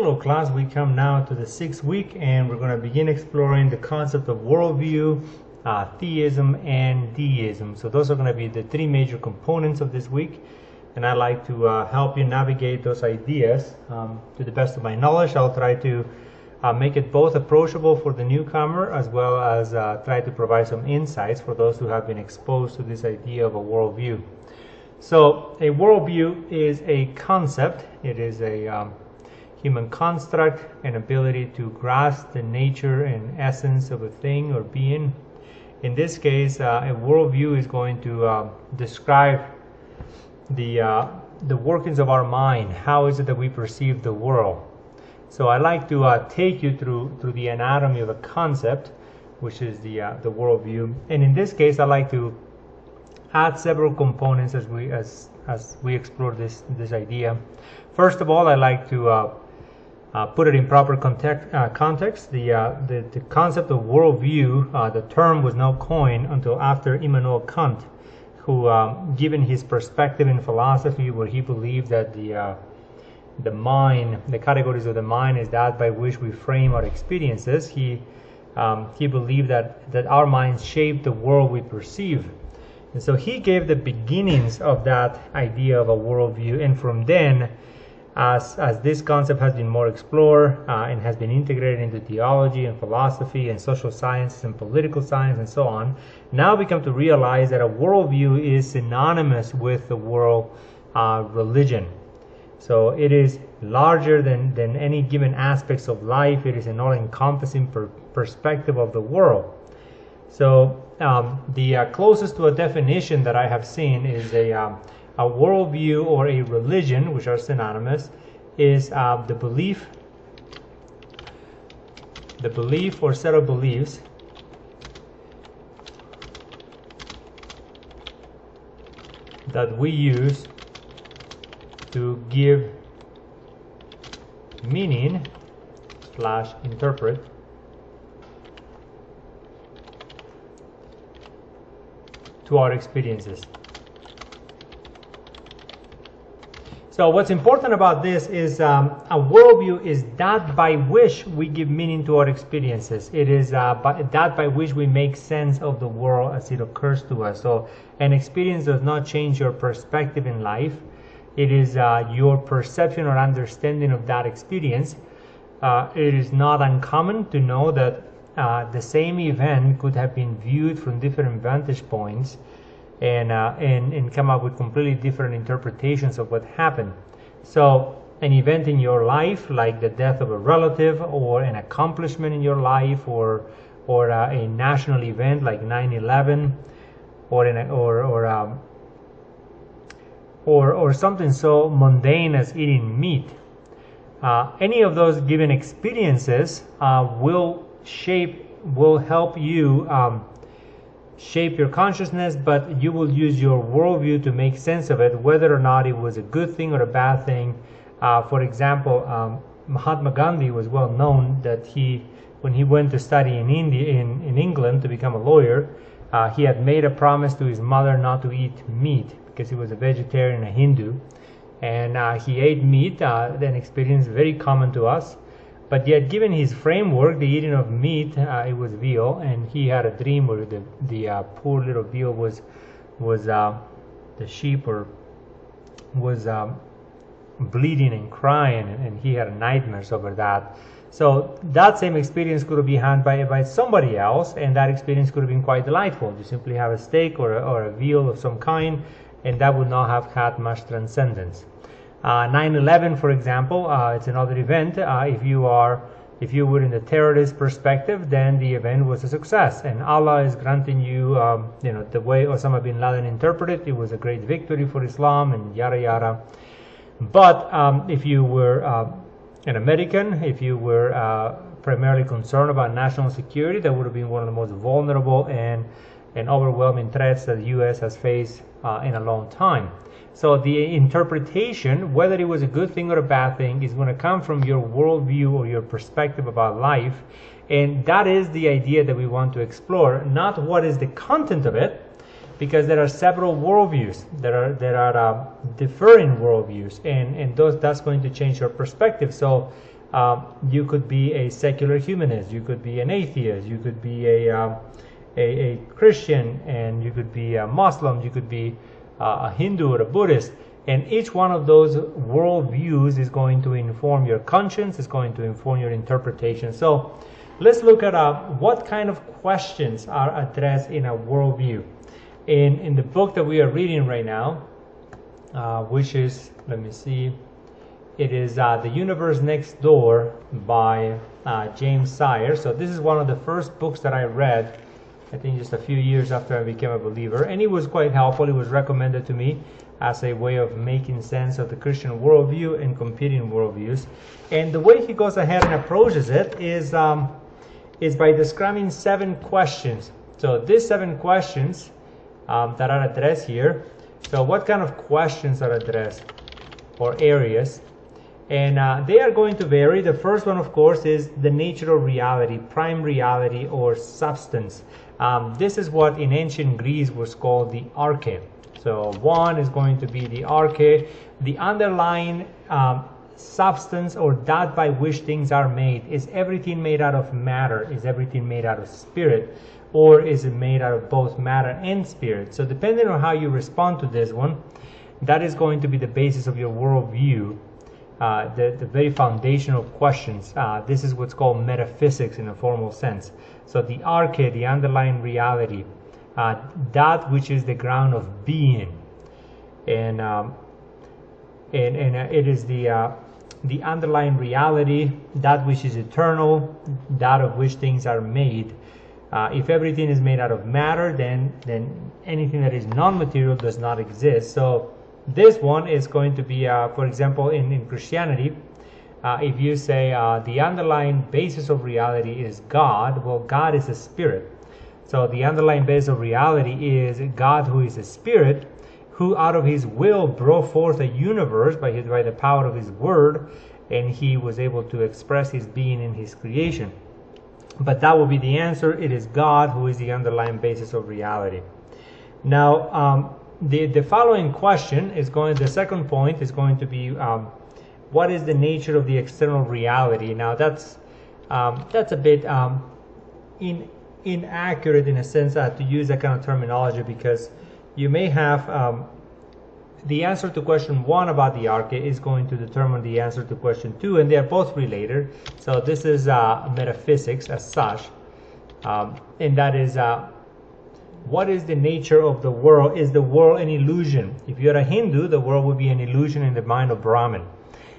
Hello class, we come now to the 6th week and we're going to begin exploring the concept of worldview, theism, and deism. So those are going to be the three major components of this week, and I'd like to help you navigate those ideas to the best of my knowledge. I'll try to make it both approachable for the newcomer as well as try to provide some insights for those who have been exposed to this idea of a worldview. So a worldview is a concept. It is a human construct, an ability to grasp the nature and essence of a thing or being. In this case, a worldview is going to describe the workings of our mind. How is it that we perceive the world? So I like to take you through the anatomy of a concept, which is the worldview. And in this case, I like to add several components as we explore this idea. First of all, I like to put it in proper context. The concept of worldview, the term was not coined until after Immanuel Kant, who, given his perspective in philosophy, where he believed that the mind, the categories of the mind, is that by which we frame our experiences. He believed that our minds shape the world we perceive. And so he gave the beginnings of that idea of a worldview, and from then, as this concept has been more explored and has been integrated into theology and philosophy and social sciences and political science and so on, now we come to realize that a worldview is synonymous with the world religion. So it is larger than any given aspects of life. It is an all-encompassing perspective of the world. So the closest to a definition that I have seen is a worldview or a religion, which are synonymous, is the belief or set of beliefs that we use to give meaning / interpret to our experiences. So what's important about this is a worldview is that by which we give meaning to our experiences. It is that by which we make sense of the world as it occurs to us. So an experience does not change your perspective in life. It is your perception or understanding of that experience. It is not uncommon to know that the same event could have been viewed from different vantage points and come up with completely different interpretations of what happened. So an event in your life, like the death of a relative, or an accomplishment in your life, or a national event like 9/11, or something so mundane as eating meat. Any of those given experiences will help you shape your consciousness, but you will use your worldview to make sense of it, whether or not it was a good thing or a bad thing. For example, Mahatma Gandhi was well known that when he went to study in England to become a lawyer, he had made a promise to his mother not to eat meat because he was a vegetarian, a Hindu, and he ate meat, an experience very common to us. But yet, given his framework, the eating of meat, it was veal, and he had a dream where the poor little veal was the sheep was bleeding and crying, and he had nightmares over that. So that same experience could have been had by somebody else, and that experience could have been quite delightful. You simply have a steak or a veal of some kind, and that would not have had much transcendence. 9/11, for example, it's another event. If you were in the terrorist perspective, then the event was a success, and Allah is granting you, the way Osama bin Laden interpreted it was a great victory for Islam, and yada yada. But if you were an American, if you were primarily concerned about national security, that would have been one of the most vulnerable and overwhelming threats that the U.S. has faced in a long time. So the interpretation, whether it was a good thing or a bad thing, is going to come from your worldview or your perspective about life. And that is the idea that we want to explore, not what is the content of it, because there are several worldviews. There are differing worldviews, and that's going to change your perspective. So You could be a secular humanist, you could be an atheist, you could be a Christian, and you could be a Muslim, you could be a Hindu or a Buddhist. And each one of those worldviews is going to inform your conscience, is going to inform your interpretation. So let's look at what kind of questions are addressed in a worldview. In the book that we are reading right now, which is, let me see, it is The Universe Next Door by James Sire. So this is one of the first books that I read, I think just a few years after I became a believer, and it was quite helpful. It was recommended to me as a way of making sense of the Christian worldview and competing worldviews. And the way he goes ahead and approaches it is by describing 7 questions. So these 7 questions that are addressed here. So what kind of questions are addressed, or areas? And they are going to vary. The first one, of course, is the nature of reality, prime reality, or substance. This is what in ancient Greece was called the arche. So 1 is going to be the arche, the underlying substance, or that by which things are made. Is everything made out of matter? Is everything made out of spirit? Or is it made out of both matter and spirit? So depending on how you respond to this one, that is going to be the basis of your worldview, the very foundational questions. This is what's called metaphysics in a formal sense. So the arche, the underlying reality, that which is the ground of being, and it is the underlying reality, that which is eternal, that of which things are made. If everything is made out of matter, then anything that is non-material does not exist. So this one is going to be, for example, in Christianity, if you say the underlying basis of reality is God, well, God is a spirit. So the underlying basis of reality is God, who is a spirit, who out of his will brought forth a universe by the power of his word, and he was able to express his being in his creation. But that will be the answer. It is God who is the underlying basis of reality. Now, the following question is the second point is going to be, what is the nature of the external reality? Now, that's a bit inaccurate in a sense to use that kind of terminology, because you may have the answer to question 1 about the arche is going to determine the answer to question 2, and they are both related. So this is metaphysics as such, and that is what is the nature of the world? Is the world an illusion? If you're a Hindu, the world would be an illusion in the mind of Brahman.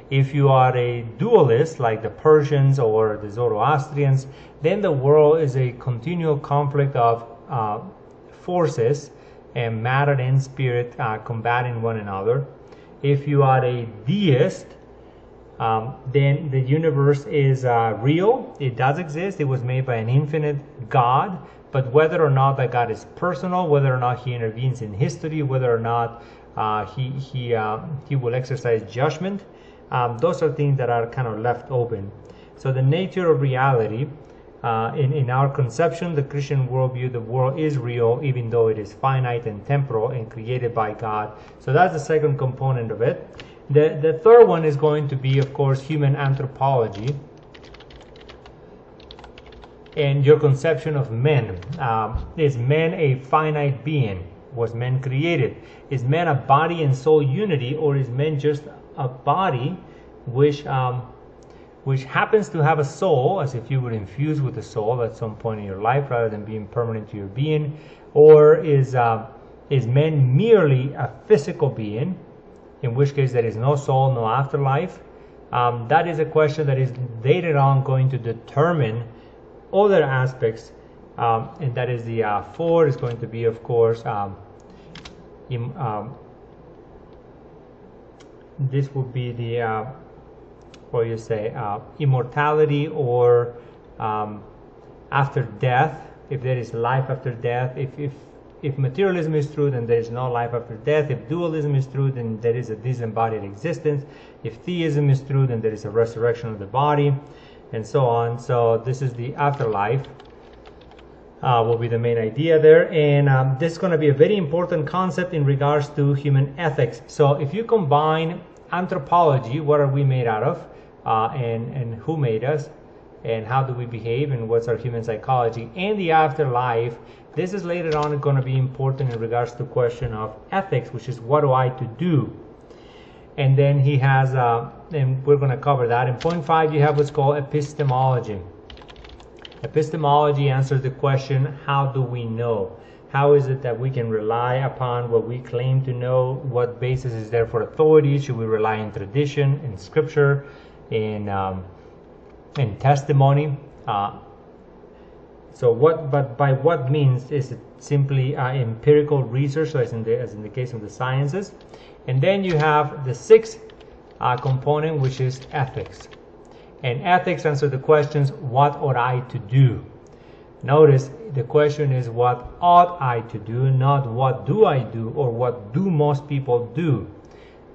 If you are a dualist, like the Persians or the Zoroastrians, then the world is a continual conflict of forces, and matter and spirit combating one another. If you are a deist, then the universe is real. It does exist. It was made by an infinite God. But whether or not that God is personal, whether or not he intervenes in history, whether or not he will exercise judgment, those are things that are kind of left open. So the nature of reality, in our conception, the Christian worldview, the world is real, even though it is finite and temporal and created by God. So that's the second component of it. The third one is going to be, of course, human anthropology and your conception of men. Is man a finite being? Was man created? Is man a body and soul unity, or is man just a body which happens to have a soul, as if you would infuse with a soul at some point in your life rather than being permanent to your being? Or is man merely a physical being, in which case there is no soul, no afterlife? That is a question that is later on going to determine other aspects, and that is the fourth is going to be, of course, this would be the what you say, immortality, or after death, if there is life after death. If materialism is true, then there is no life after death. If dualism is true, then there is a disembodied existence. If theism is true, then there is a resurrection of the body, and so on. So this is the afterlife, will be the main idea there. And this is going to be a very important concept in regards to human ethics. So if you combine anthropology, what are we made out of? and who made us, and how do we behave, and what's our human psychology, and the afterlife. This is later on going to be important in regards to the question of ethics, which is what do I to do. And then he has, and we're going to cover that. In point 5, you have what's called epistemology. Epistemology answers the question, how do we know? How is it that we can rely upon what we claim to know? What basis is there for authority? Should we rely on tradition, in scripture, in testimony? But by what means? Is it simply empirical research, so as in the case of the sciences? And then you have the sixth component, which is ethics. And ethics answer the questions, what ought I to do? Notice the question is, what ought I to do, not what do I do, or what do most people do.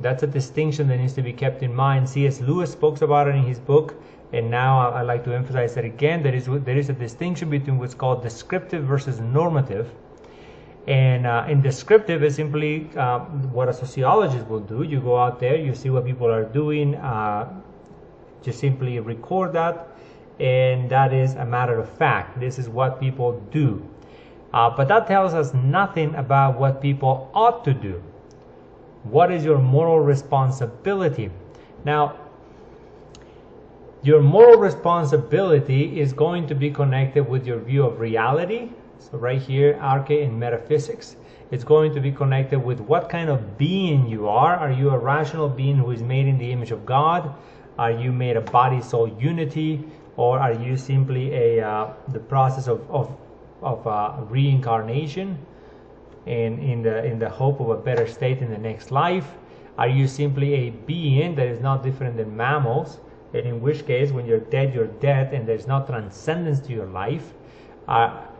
That's a distinction that needs to be kept in mind. C.S. Lewis spoke about it in his book, and now I'd like to emphasize that again. There is a distinction between what's called descriptive versus normative. And in descriptive is simply what a sociologist will do. You go out there, you see what people are doing, just simply record that, and that is a matter of fact. This is what people do. But that tells us nothing about what people ought to do. What is your moral responsibility? Now, your moral responsibility is going to be connected with your view of reality. So right here, arche in metaphysics, it's going to be connected with what kind of being you are. Are you a rational being who is made in the image of God? Are you made of body-soul unity? Or are you simply the process of reincarnation in the hope of a better state in the next life? Are you simply a being that is not different than mammals, and in which case when you're dead and there's no transcendence to your life?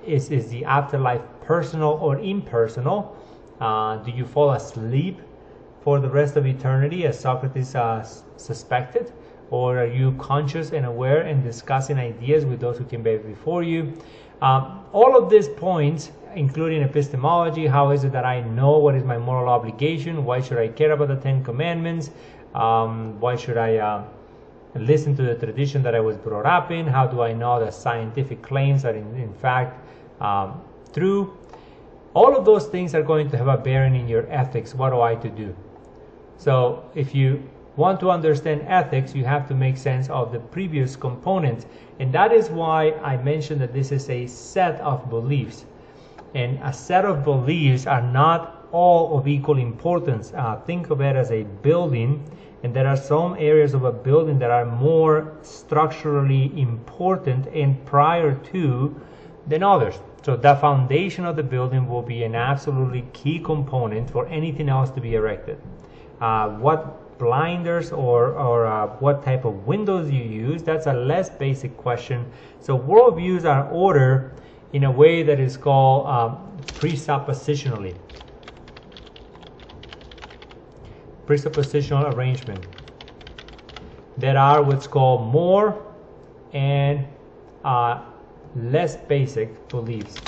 Is the afterlife personal or impersonal? Do you fall asleep for the rest of eternity, as Socrates suspected? Or are you conscious and aware and discussing ideas with those who came before you? All of these points, including epistemology, how is it that I know what is my moral obligation? Why should I care about the 10 Commandments? Why should I listen to the tradition that I was brought up in? How do I know that scientific claims are in fact true? All of those things are going to have a bearing in your ethics. What do I to do? So if you want to understand ethics, you have to make sense of the previous components. And that is why I mentioned that this is a set of beliefs. And a set of beliefs are not all of equal importance. Think of it as a building, and there are some areas of a building that are more structurally important and prior to than others. So the foundation of the building will be an absolutely key component for anything else to be erected. What blinders or what type of windows you use, that's a less basic question. So worldviews are ordered in a way that is called presuppositionally. Presuppositional arrangement. There are what's called more and less basic beliefs.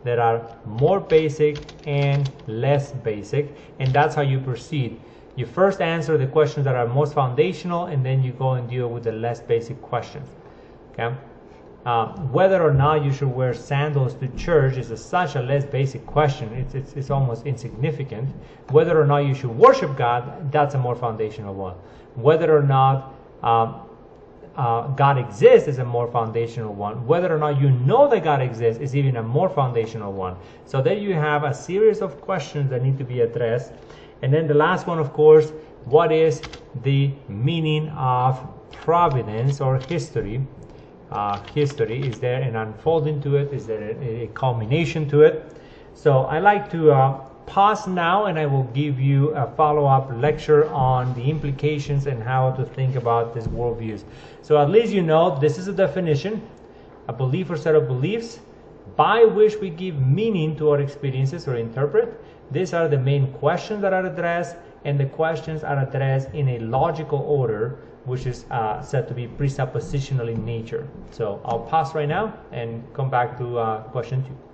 There are more basic and less basic, and that's how you proceed. You first answer the questions that are most foundational, and then you go and deal with the less basic questions. Okay? Whether or not you should wear sandals to church is such a less basic question. It's almost insignificant. Whether or not you should worship God, that's a more foundational one. Whether or not God exists is a more foundational one. Whether or not you know that God exists is even a more foundational one. So there you have a series of questions that need to be addressed. And then the last one, of course, what is the meaning of providence or history? History, is there an unfolding to it? Is there a culmination to it? So I like to pause now, and I will give you a follow-up lecture on the implications and how to think about these worldviews. So at least you know this is a definition, a belief or set of beliefs by which we give meaning to our experiences or interpret. These are the main questions that are addressed, and the questions are addressed in a logical order, which is said to be presuppositional in nature. So I'll pause right now and come back to question 2.